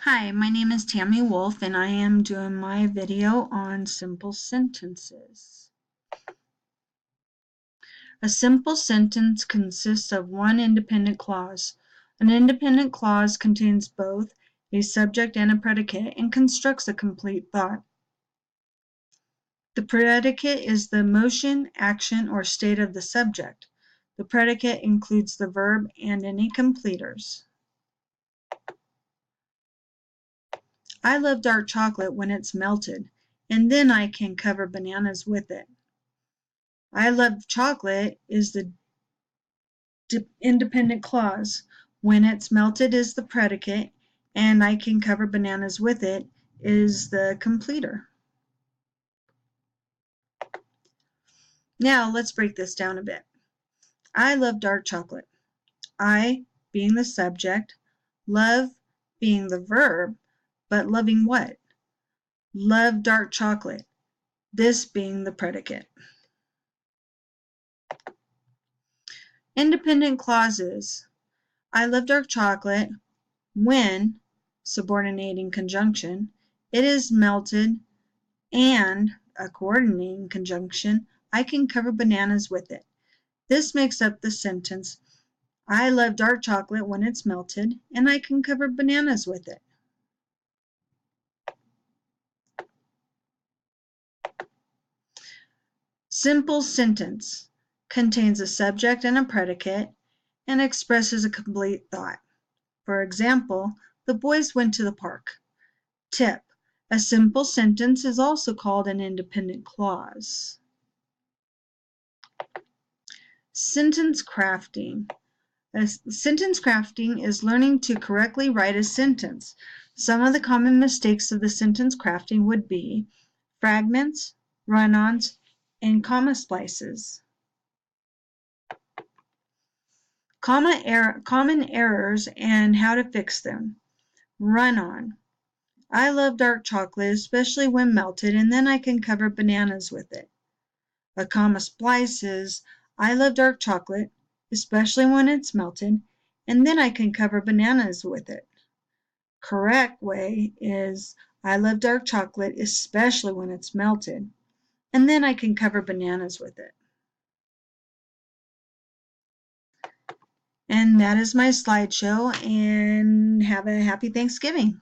Hi, my name is Tammy Wolf and I am doing my video on simple sentences. A simple sentence consists of one independent clause. An independent clause contains both a subject and a predicate and constructs a complete thought. The predicate is the motion, action, or state of the subject. The predicate includes the verb and any completers. I love dark chocolate when it's melted, and then I can cover bananas with it. I love chocolate is the independent clause. When it's melted is the predicate, and I can cover bananas with it is the completer. Now let's break this down a bit. I love dark chocolate. I being the subject, love being the verb, but loving what? Love dark chocolate, this being the predicate. Independent clauses. I love dark chocolate when, subordinating conjunction, it is melted, and, a coordinating conjunction, I can cover bananas with it. This makes up the sentence, I love dark chocolate when it's melted, and I can cover bananas with it. Simple sentence contains a subject and a predicate and expresses a complete thought. For example, the boys went to the park. Tip: a simple sentence is also called an independent clause. Sentence crafting. Sentence crafting is learning to correctly write a sentence. Some of the common mistakes of the sentence crafting would be fragments, run-ons, and comma splices. Common errors and how to fix them. Run-on. I love dark chocolate, especially when melted, and then I can cover bananas with it. A comma splice is, I love dark chocolate, especially when it's melted, and then I can cover bananas with it. Correct way is, I love dark chocolate, especially when it's melted, and then I can cover bananas with it. And that is my slideshow, and have a happy Thanksgiving.